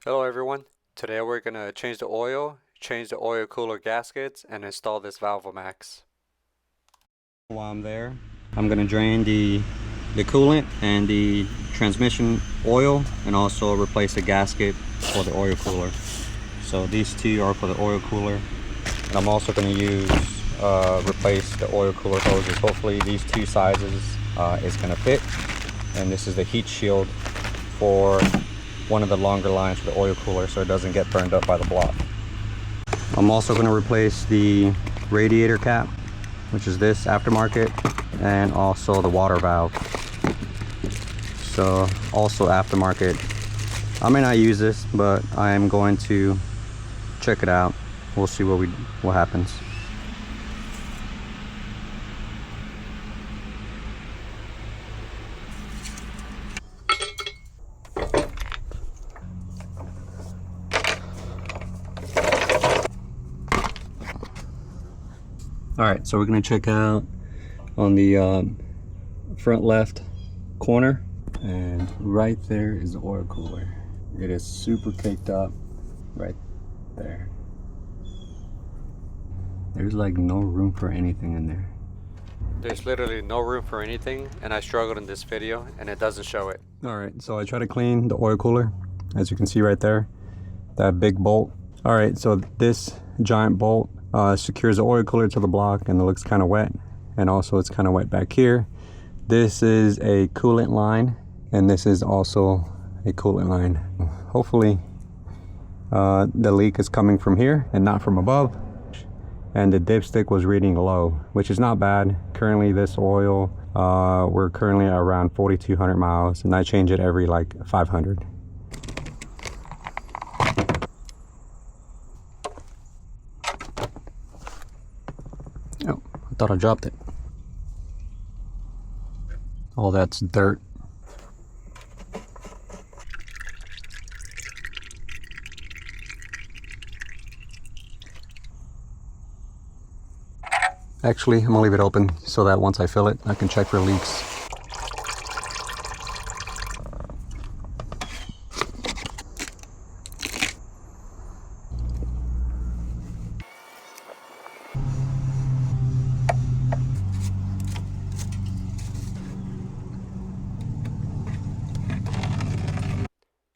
Hello everyone. Today we're going to change the oil cooler gaskets, and install this ValvoMax. While I'm there, I'm going to drain the coolant and the transmission oil, and also replace the gasket for the oil cooler. So these two are for the oil cooler, and I'm also going to replace the oil cooler hoses. Hopefully these two sizes is going to fit, and this is the heat shield for one of the longer lines for the oil cooler so it doesn't get burned up by the block. I'm also going to replace the radiator cap, which is this aftermarket, and also the water valve. So also aftermarket. I may not use this, but I am going to check it out. We'll see what happens. Alright, so we're going to check out on the front left corner, and right there is the oil cooler. It is super caked up right there. There's like no room for anything in there. There's literally no room for anything, and I struggled in this video and it doesn't show it. Alright, so I try to clean the oil cooler, as you can see right there, that big bolt. Alright, so this giant bolt secures the oil cooler to the block, and it looks kind of wet, and also it's kind of wet back here. This is a coolant line, and this is also a coolant line. Hopefully the leak is coming from here and not from above, and the dipstick was reading low, which is not bad. Currently this oil, we're currently at around 4,200 miles, and I change it every like 500. Oh, I thought I dropped it. Oh, that's dirt. Actually, I'm gonna leave it open so that once I fill it, I can check for leaks.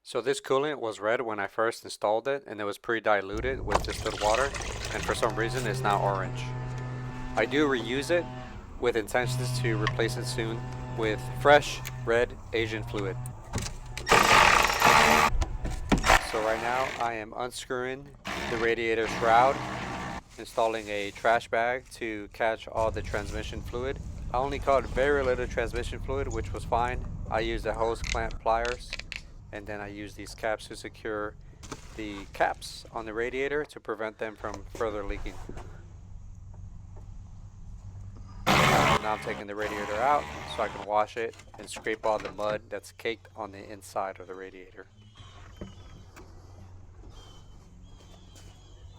So this coolant was red when I first installed it, and it was pre-diluted with distilled water, and for some reason it's now orange. I do reuse it with intentions to replace it soon with fresh red Asian fluid. So right now I am unscrewing the radiator shroud, installing a trash bag to catch all the transmission fluid. I only caught very little transmission fluid, which was fine. I used the hose clamp pliers, and then I use these caps to secure the caps on the radiator to prevent them from further leaking. Now I'm taking the radiator out so I can wash it and scrape all the mud that's caked on the inside of the radiator.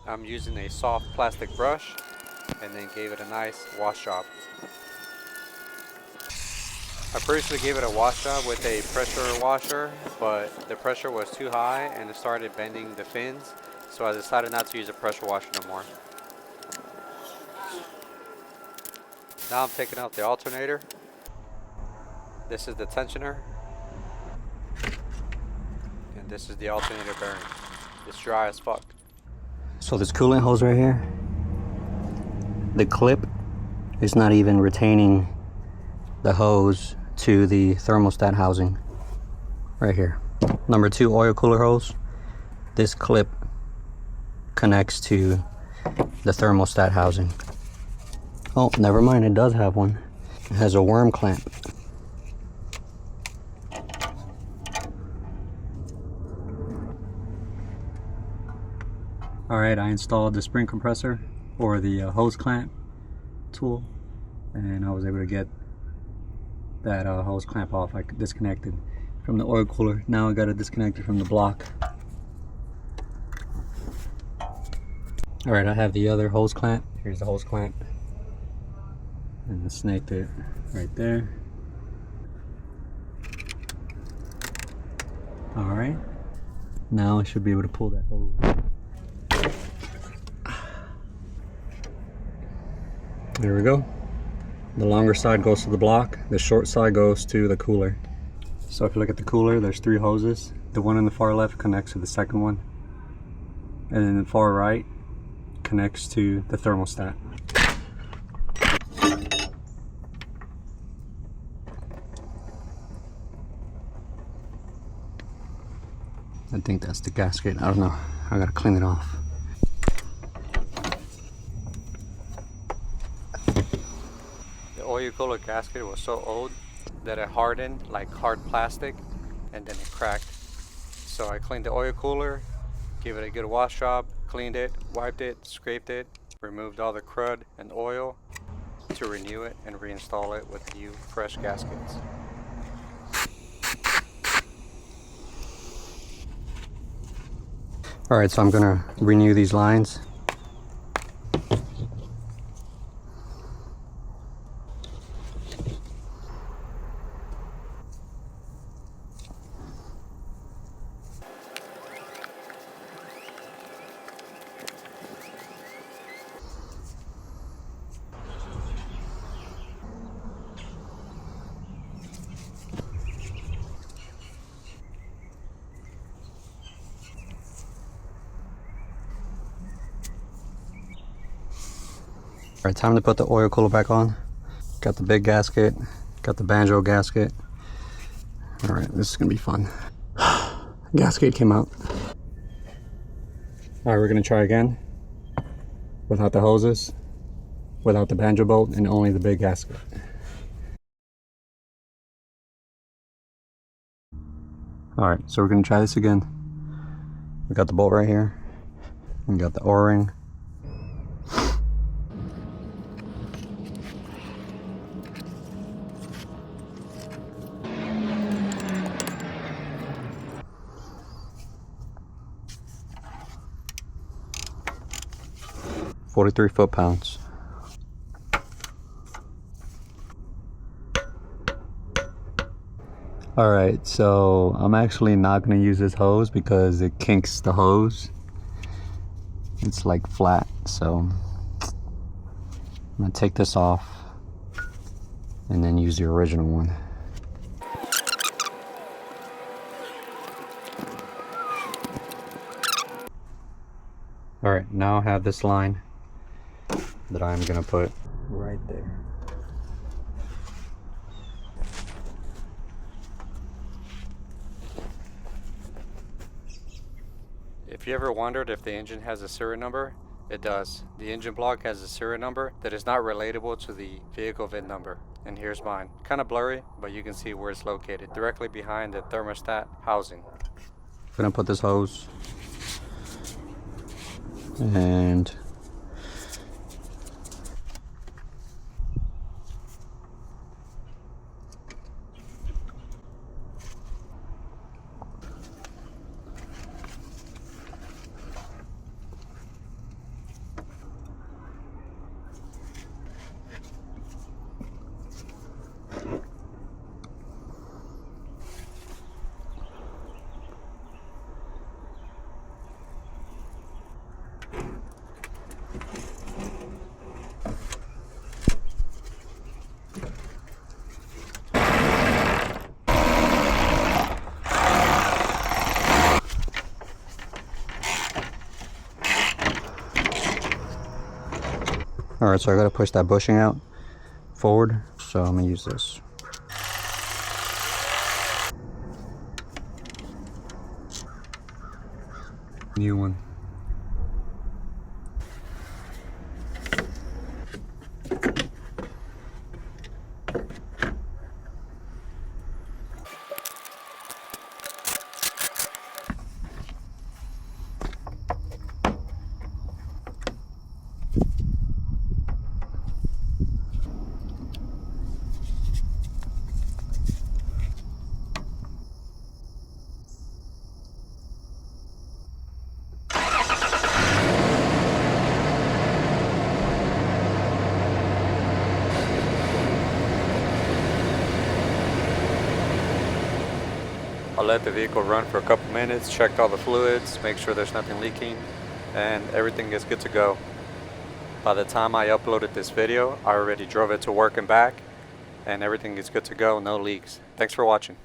I'm using a soft plastic brush and then gave it a nice wash job. I previously gave it a wash job with a pressure washer, but the pressure was too high and it started bending the fins, so I decided not to use a pressure washer no more. Now I'm taking out the alternator. This is the tensioner, and this is the alternator bearing. It's dry as fuck. So this coolant hose right here, the clip is not even retaining the hose to the thermostat housing right here. Number 2 oil cooler hose, this clip connects to the thermostat housing. Oh, never mind, it does have one. It has a worm clamp. Alright, I installed the spring compressor, or the hose clamp tool, and I was able to get that hose clamp off. I disconnected from the oil cooler. Now I got to disconnect it from the block. Alright, I have the other hose clamp. Here's the hose clamp. And I snaked it right there. Alright. Now I should be able to pull that hose. There we go. The longer side goes to the block, the short side goes to the cooler. So if you look at the cooler, there's 3 hoses. The one in the far left connects to the second one, and then the far right connects to the thermostat. I think that's the gasket. I don't know. I gotta clean it off. The oil cooler gasket was so old that it hardened like hard plastic and then it cracked. So I cleaned the oil cooler, gave it a good wash job, cleaned it, wiped it, scraped it, removed all the crud and oil to renew it and reinstall it with new fresh gaskets. Alright, so I'm gonna renew these lines. Alright, time to put the oil cooler back on. Got the big gasket, got the banjo gasket. Alright, this is gonna be fun. Gasket came out. Alright, we're gonna try again. Without the hoses, without the banjo bolt, and only the big gasket. Alright, so we're gonna try this again. We got the bolt right here. We got the O-ring. .43 foot-pounds. Alright, so I'm actually not going to use this hose because it kinks the hose. It's like flat, so I'm going to take this off and then use the original one. Alright, now I have this line that I'm going to put right there. If you ever wondered if the engine has a serial number, it does. The engine block has a serial number that is not relatable to the vehicle VIN number. And here's mine. Kind of blurry, but you can see where it's located, directly behind the thermostat housing. I'm gonna put this hose and alright, so I gotta push that bushing out forward, so I'm gonna use this. New one. I let the vehicle run for a couple minutes, checked all the fluids, make sure there's nothing leaking, and everything is good to go. By the time I uploaded this video, I already drove it to work and back, and everything is good to go, no leaks. Thanks for watching.